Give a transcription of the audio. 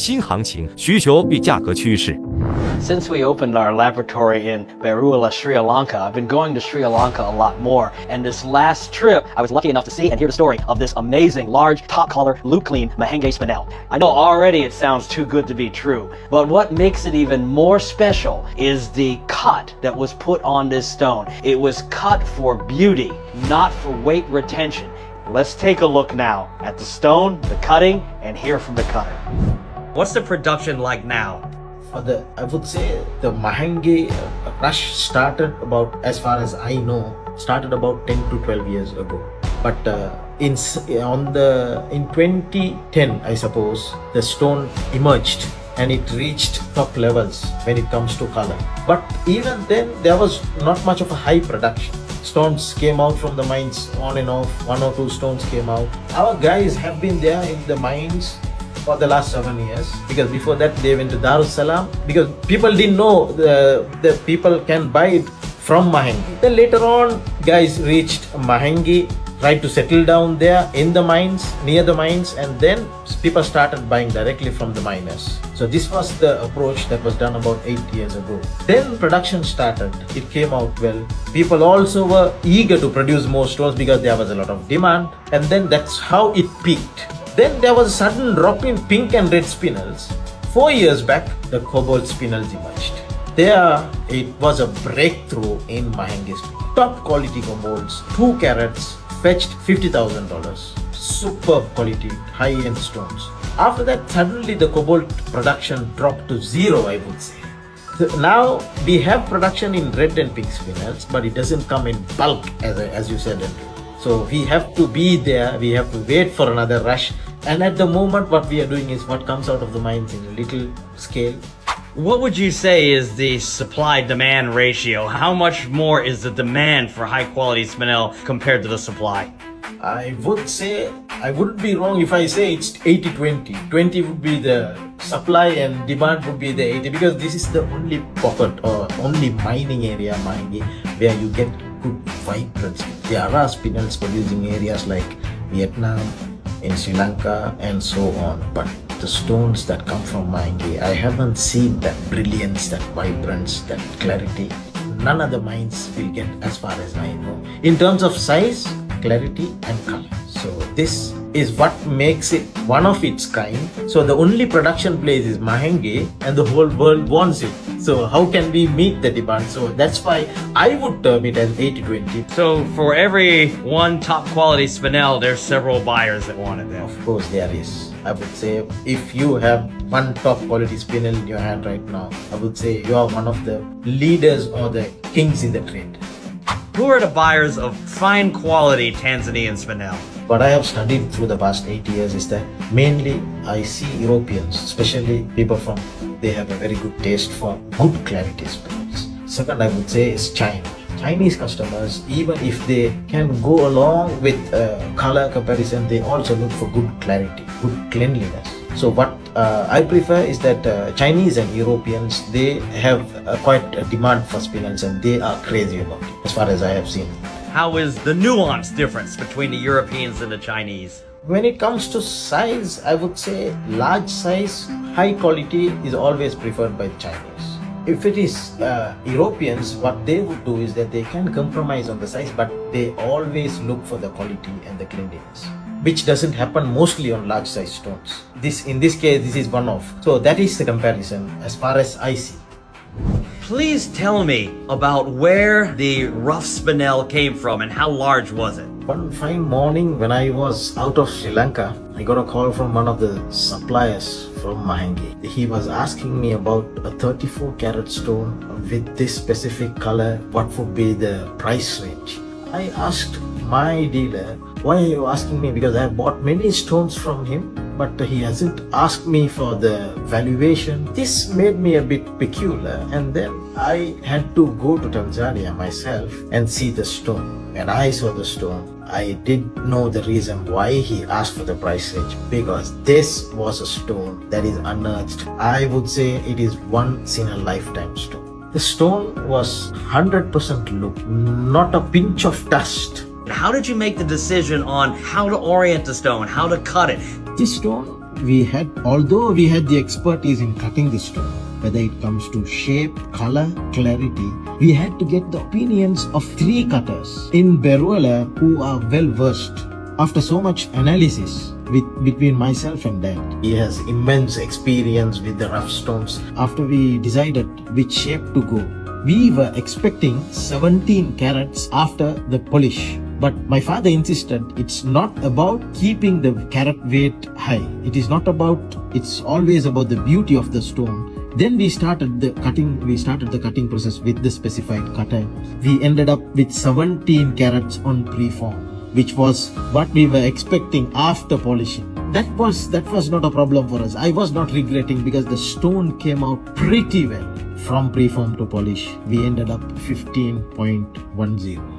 新行情，需求与价格趋势。Since we opened our laboratory in Berula, Sri Lanka, I've been going to Sri Lanka a lot more. And this last trip, I was lucky enough to see and hear the story of this amazing, large, top-color, loop-clean Mahengi spinel. I know already it sounds too good to be true, but what makes it even more special is the cut that was put on this stone. It was cut for beauty, not for weight retention. Let's take a look now at the stone, the cutting, and hear from the cutter. What's the production like now? I would say the Mahengi rush started about, as far as I know, started about 10 to 12 years ago. But in 2010, I suppose, the stone emerged and it reached top levels when it comes to color. But even then, there was not much of a high production. Stones came out from the mines on and off, 1 or 2 stones came out. Our guys have been there in the mines for the last 7 years, because before that they went to Darussalam, because people didn't know the people can buy it from Mahengi. Then later on, guys reached Mahengi, tried to settle down there in the mines, near the mines, and then people started buying directly from the miners. So this was the approach that was done about 8 years ago. Then production started, it came out well. People also were eager to produce more stones because there was a lot of demand, and then that's how it peaked. Then there was a sudden drop in pink and red spinels. 4 years back, the cobalt spinels emerged. There, it was a breakthrough in Mahengi spinel. Top quality cobalts, 2 carats, fetched $50,000. Superb quality, high-end stones. After that, suddenly the cobalt production dropped to 0, I would say. So now we have production in red and pink spinels, but it doesn't come in bulk, as you said. So we have to be there, we have to wait for another rush. And at the moment, what we are doing is what comes out of the mines in a little scale. What would you say is the supply-demand ratio? How much more is the demand for high-quality spinel compared to the supply? I would say, I wouldn't be wrong if I say it's 80-20. 20 would be the supply and demand would be the 80, because this is the only pocket or only mining area, Mahengi, where you get good vibrancy. There are spinels producing areas like Vietnam, in Sri Lanka, and so on. But the stones that come from Mahengi, I haven't seen that brilliance, that vibrance, that clarity. None of the mines will get, as far as I know, in terms of size, clarity and color. So this is what makes it one of its kind. So the only production place is Mahengi and the whole world wants it. So how can we meet the demand? So that's why I would term it as 80-20. So for every one top quality spinel, there's several buyers that want it then. Of course there is. I would say if you have one top quality spinel in your hand right now, I would say you are one of the leaders or the kings in the trade. Who are the buyers of fine quality Tanzanian spinel? What I have studied through the past 8 years is that mainly I see Europeans, especially people from, they have a very good taste for good clarity spinels. Second, I would say is China. Chinese customers, even if they can go along with color comparison, they also look for good clarity, good cleanliness. So what I prefer is that Chinese and Europeans, they have quite a demand for spinels and they are crazy about it, as far as I have seen. How is the nuance difference between the Europeans and the Chinese? When it comes to size, I would say large size, high quality is always preferred by the Chinese. If it is Europeans, what they would do is that they can compromise on the size, but they always look for the quality and the cleanliness, which doesn't happen mostly on large size stones. In this case, this is one off. So that is the comparison as far as I see. Please tell me about where the rough spinel came from and how large was it? One fine morning when I was out of Sri Lanka, I got a call from one of the suppliers from Mahengi. He was asking me about a 34 carat stone with this specific color, what would be the price range. I asked my dealer, why are you asking me? Because I have bought many stones from him, but he hasn't asked me for the valuation. This made me a bit peculiar, and then I had to go to Tanzania myself and see the stone. When I saw the stone, I did know the reason why he asked for the price range, because this was a stone that is unearthed. I would say it is once in a lifetime stone. The stone was 100% loop, not a pinch of dust. How did you make the decision on how to orient the stone, how to cut it? This stone although we had the expertise in cutting the stone, whether it comes to shape, color, clarity, we had to get the opinions of 3 cutters in Beruala who are well versed. After so much analysis between myself and Dad, he has immense experience with the rough stones. After we decided which shape to go, we were expecting 17 carats after the polish. But my father insisted it's not about keeping the carat weight high. It's always about the beauty of the stone. Then we started the cutting process with the specified cutter. We ended up with 17 carats on preform, which was what we were expecting after polishing. That was not a problem for us. I was not regretting because the stone came out pretty well. From preform to polish, we ended up 15.10.